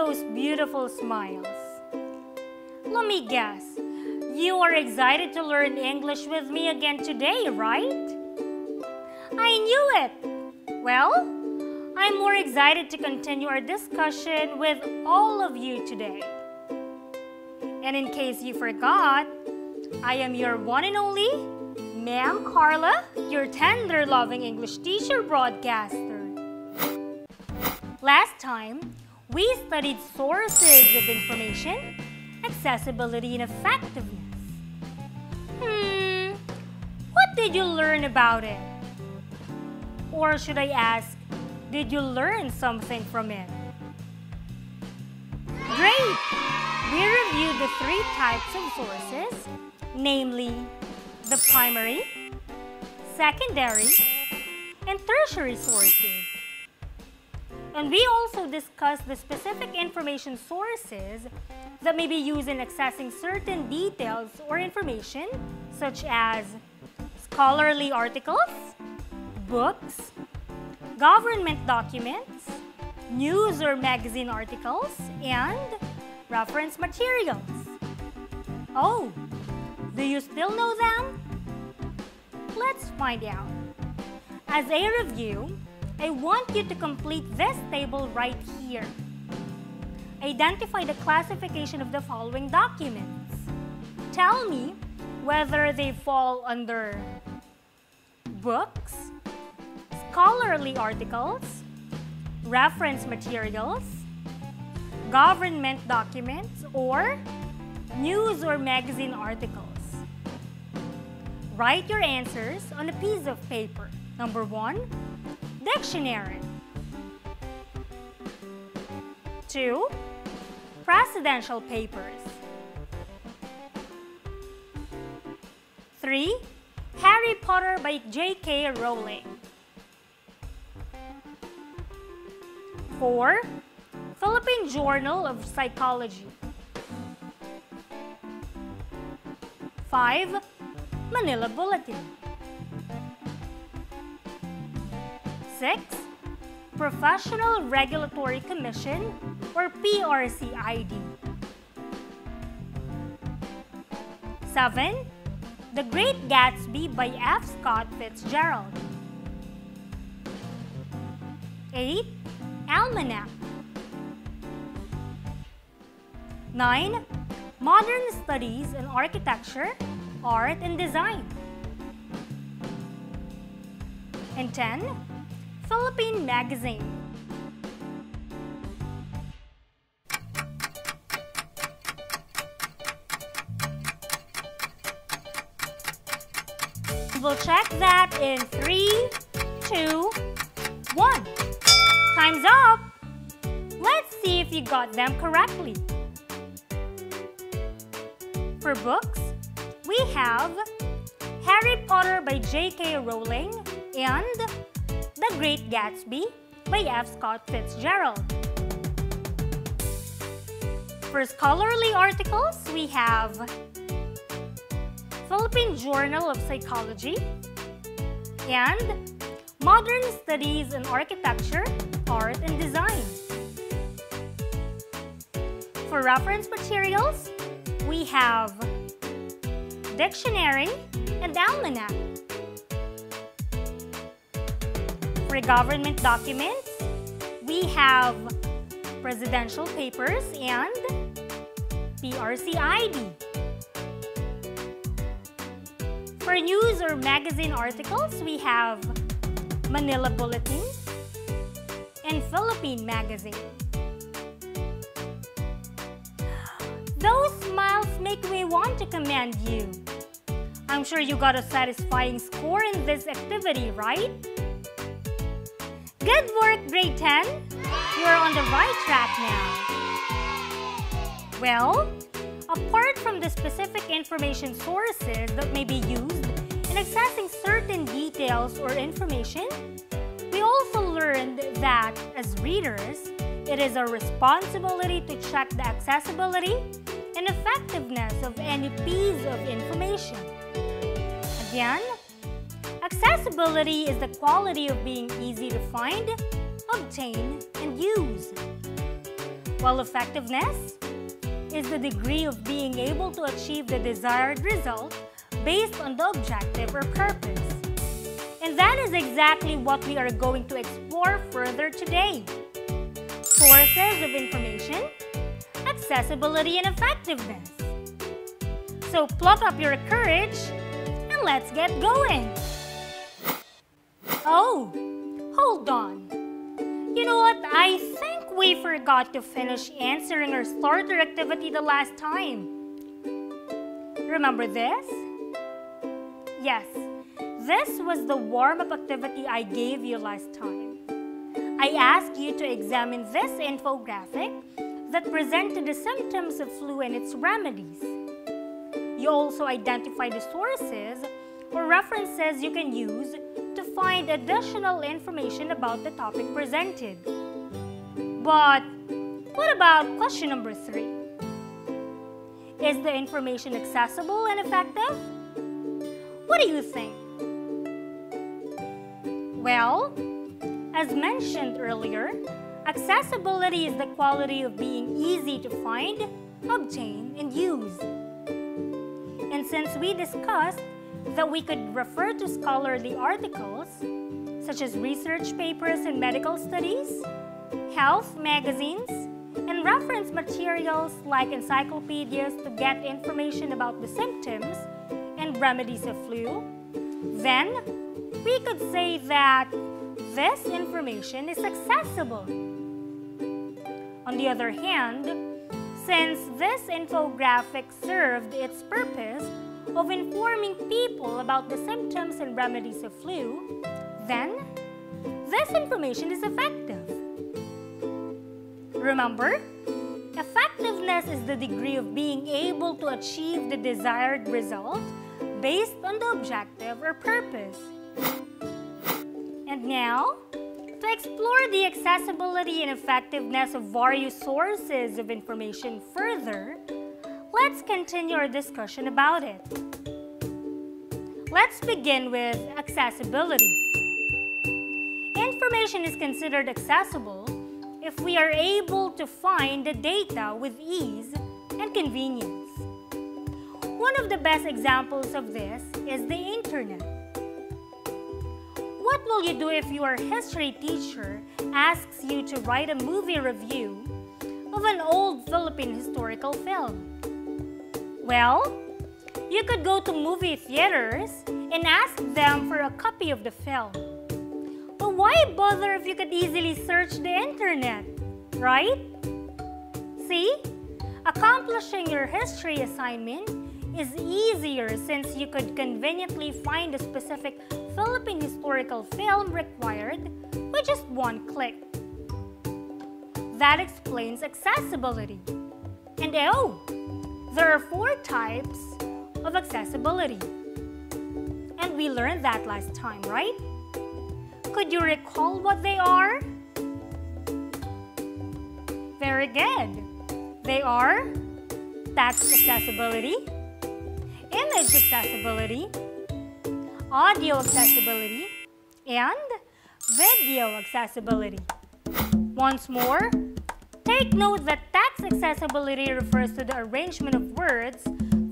those beautiful smiles. Let me guess, you are excited to learn English with me again today, right? I knew it! Well, I'm more excited to continue our discussion with all of you today. And in case you forgot, I am your one and only Ma'am Carla, your tender, loving English teacher broadcaster. Last time, we studied sources of information, accessibility, and effectiveness. What did you learn about it? Or should I ask, did you learn something from it? Great! We reviewed the three types of sources, namely the primary, secondary, and tertiary sources. And we also discussed the specific information sources that may be used in accessing certain details or information, such as scholarly articles, books, government documents, news or magazine articles, and reference materials. Oh, do you still know them? Let's find out. As a review, I want you to complete this table right here. Identify the classification of the following documents. Tell me whether they fall under books, scholarly articles, reference materials, government documents, or news or magazine articles. Write your answers on a piece of paper. Number 1, dictionary. 2, presidential papers. 3, Harry Potter by J.K. Rowling. 4, Philippine Journal of Psychology. 5, Manila Bulletin. 6, Professional Regulatory Commission or PRCID. 7, The Great Gatsby by F. Scott Fitzgerald. 8, Almanac. 9, Modern Studies in Architecture, Art, and Design. And 10, Philippine Magazine. We'll check that in 3, 2, 1. Time's up! Let's see if you got them correctly. For books, we have Harry Potter by J.K. Rowling and The Great Gatsby by F. Scott Fitzgerald. For scholarly articles, we have Philippine Journal of Psychology and Modern Studies in Architecture, Art, and Design. For reference materials, we have dictionary and almanac. For government documents, we have presidential papers and PRCID. For news or magazine articles, we have Manila Bulletin and Philippine Magazine. Those smiles make me want to commend you. I'm sure you got a satisfying score in this activity, right? Good work, grade 10. You're on the right track now. Well, apart from the specific information sources that may be used in accessing certain details or information, we also learned that, as readers, it is our responsibility to check the accessibility and effectiveness of any piece of information. Again, accessibility is the quality of being easy to find, obtain, and use. while effectiveness is the degree of being able to achieve the desired result based on the objective or purpose. And that is exactly what we are going to explore further today. Sources of information, accessibility, and effectiveness. So pluck up your courage and let's get going. Oh, hold on. You know what? I think we forgot to finish answering our starter activity the last time. Remember this? Yes, this was the warm-up activity I gave you last time. I asked you to examine this infographic that presented the symptoms of flu and its remedies. You also identify the sources or references you can use to find additional information about the topic presented. But what about question number 3? Is the information accessible and effective? What do you think? Well, as mentioned earlier, accessibility is the quality of being easy to find, obtain, and use. And since we discussed that we could refer to scholarly articles, such as research papers and medical studies, health magazines, and reference materials like encyclopedias to get information about the symptoms and remedies of flu, then we could say that this information is accessible. On the other hand, since this infographic served its purpose of informing people about the symptoms and remedies of flu, then this information is effective. Remember, effectiveness is the degree of being able to achieve the desired result based on the objective or purpose. And now, to explore the accessibility and effectiveness of various sources of information further, let's continue our discussion about it. Let's begin with accessibility. Information is considered accessible if we are able to find the data with ease and convenience. One of the best examples of this is the internet. What will you do if your history teacher asks you to write a movie review of an old Philippine historical film? Well, you could go to movie theaters and ask them for a copy of the film. But why bother if you could easily search the internet, right? See, accomplishing your history assignment is easier since you could conveniently find the specific Philippine historical film required with just one click. That explains accessibility. And oh, there are 4 types of accessibility. And we learned that last time, right? Could you recall what they are? Very good. They are text accessibility, image accessibility, audio accessibility, and video accessibility. Once more, take note that text accessibility refers to the arrangement of words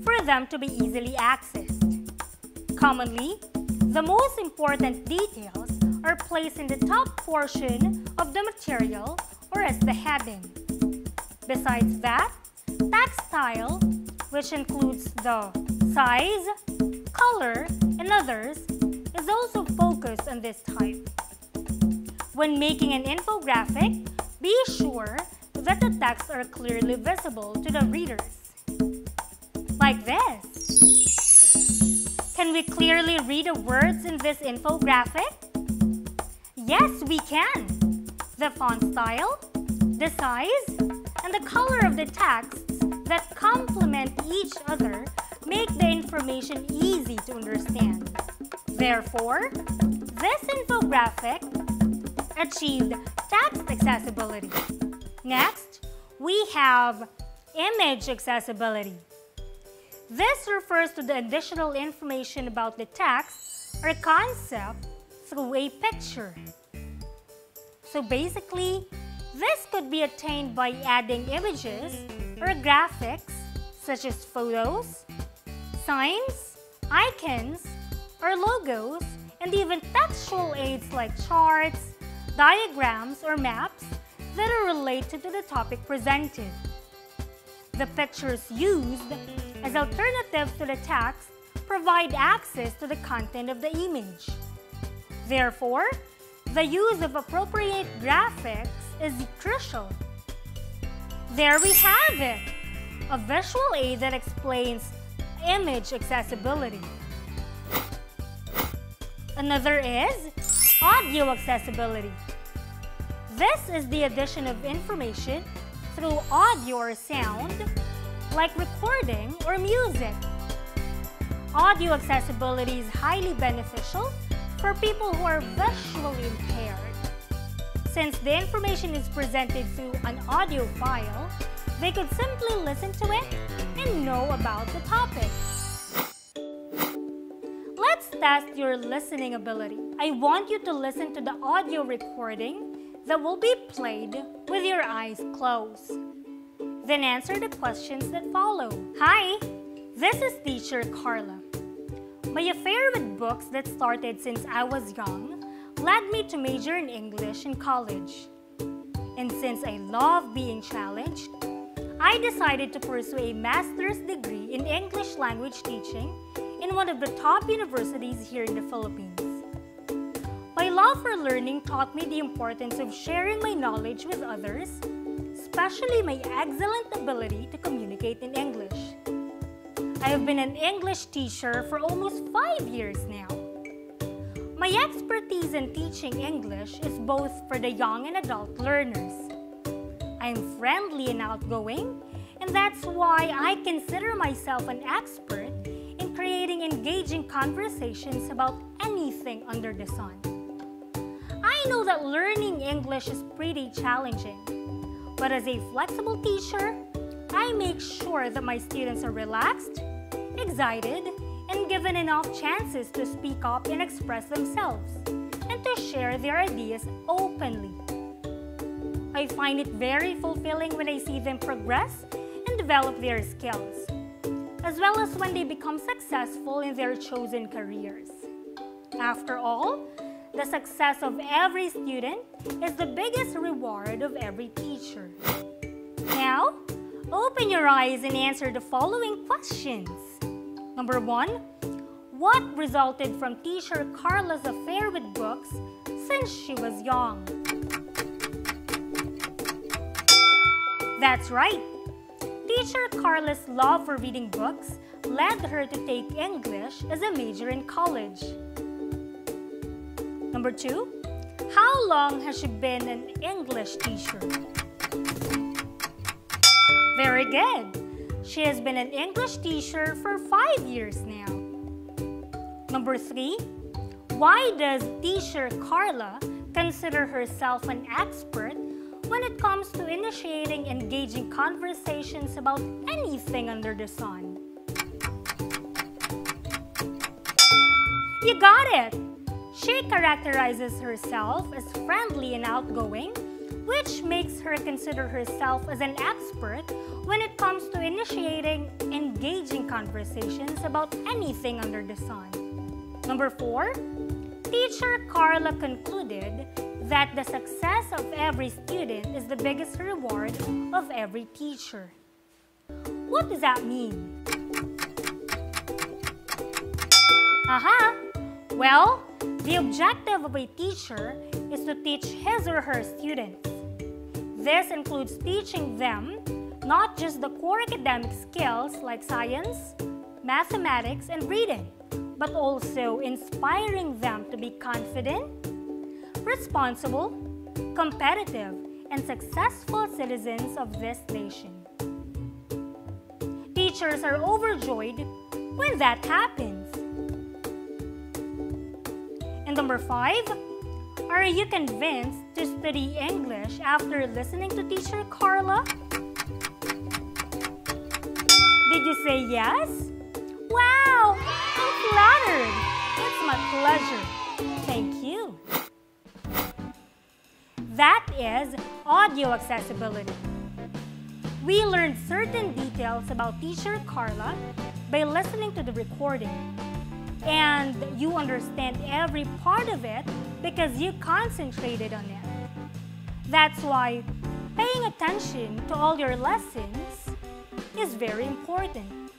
for them to be easily accessed. Commonly, the most important details are placed in the top portion of the material or as the heading. Besides that, text style, which includes the size, color, and others, is also focused on this type. When making an infographic, be sure that the texts are clearly visible to the readers. Like this. Can we clearly read the words in this infographic? Yes, we can. The font style, the size, and the color of the texts that complement each other make the information easy to understand. Therefore, this infographic achieved text accessibility. Next, we have image accessibility. This refers to the additional information about the text or concept through a picture. So basically, This could be attained by adding images or graphics such as photos, signs, icons, or logos, and even textual aids like charts, diagrams, or maps that are related to the topic presented. The pictures used as alternatives to the text provide access to the content of the image. Therefore, the use of appropriate graphics is crucial. There we have it, a visual aid that explains image accessibility. Another is audio accessibility. This is the addition of information through audio or sound, like recording or music. Audio accessibility is highly beneficial for people who are visually impaired. Since the information is presented through an audio file, they could simply listen to it and know about the topic. Let's test your listening ability. I want you to listen to the audio recording that will be played with your eyes closed. Then answer the questions that follow. Hi, this is teacher Carla. My affair with books that started since I was young led me to major in English in college. And since I love being challenged, I decided to pursue a master's degree in English language teaching in one of the top universities here in the Philippines. My love for learning taught me the importance of sharing my knowledge with others, especially my excellent ability to communicate in English. I have been an English teacher for almost 5 years now. My expertise in teaching English is both for the young and adult learners. I am friendly and outgoing, and that's why I consider myself an expert in creating engaging conversations about anything under the sun. I know that learning English is pretty challenging, but as a flexible teacher, I make sure that my students are relaxed, excited, and given enough chances to speak up and express themselves, and to share their ideas openly. I find it very fulfilling when I see them progress and develop their skills, as well as when they become successful in their chosen careers. After all, the success of every student is the biggest reward of every teacher. Now, open your eyes and answer the following questions. Number 1, what resulted from teacher Carla's affair with books since she was young? That's right. Teacher Carla's love for reading books led her to take English as a major in college. Number 2, how long has she been an English teacher? Very good. She has been an English teacher for 5 years now. Number 3, why does teacher Carla consider herself an expert when it comes to initiating engaging conversations about anything under the sun? You got it! She characterizes herself as friendly and outgoing, which makes her consider herself as an expert when it comes to initiating engaging conversations about anything under the sun. Number 4, teacher Carla concluded that the success of every student is the biggest reward of every teacher. What does that mean? Aha! Well, the objective of a teacher is to teach his or her students. This includes teaching them not just the core academic skills like science, mathematics, and reading, but also inspiring them to be confident, responsible, competitive, and successful citizens of this nation. Teachers are overjoyed when that happens. And number 5, are you convinced to study English after listening to teacher Carla? Did you say yes? Wow! I'm flattered! It's my pleasure. Thank you. That is audio accessibility. We learned certain details about teacher Carla by listening to the recording. And you understand every part of it because you concentrated on it. That's why paying attention to all your lessons is very important.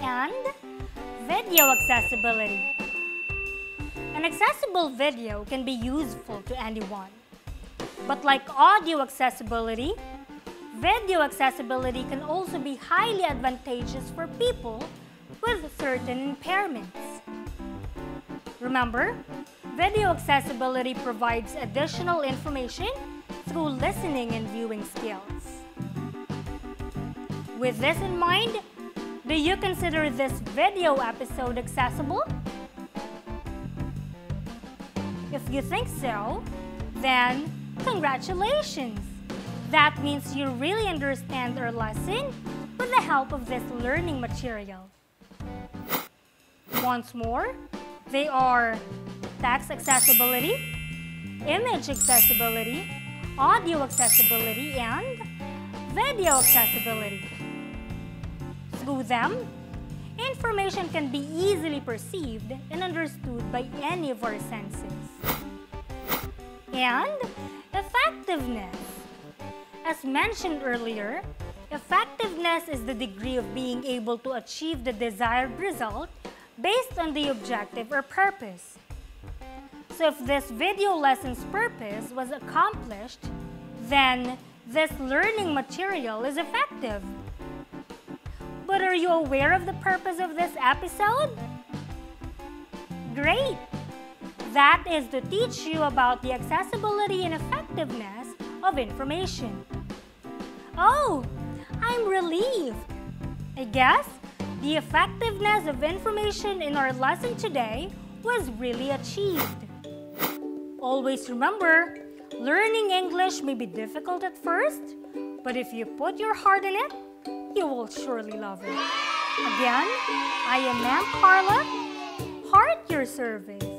And video accessibility. An accessible video can be useful to anyone. But like audio accessibility, video accessibility can also be highly advantageous for people with certain impairments. Remember, video accessibility provides additional information through listening and viewing skills. With this in mind, do you consider this video episode accessible? If you think so, then congratulations! That means you really understand our lesson with the help of this learning material. Once more, they are text accessibility, image accessibility, audio accessibility, and video accessibility. Through them, information can be easily perceived and understood by any of our senses. And effectiveness. As mentioned earlier, effectiveness is the degree of being able to achieve the desired result based on the objective or purpose. So if this video lesson's purpose was accomplished, then this learning material is effective. But are you aware of the purpose of this episode? Great! That is to teach you about the accessibility and effectiveness of information. Oh, I'm relieved! I guess the effectiveness of information in our lesson today was really achieved. Always remember, learning English may be difficult at first, but if you put your heart in it, you will surely love it. Again, I am Ma'am Carla. Heart your service.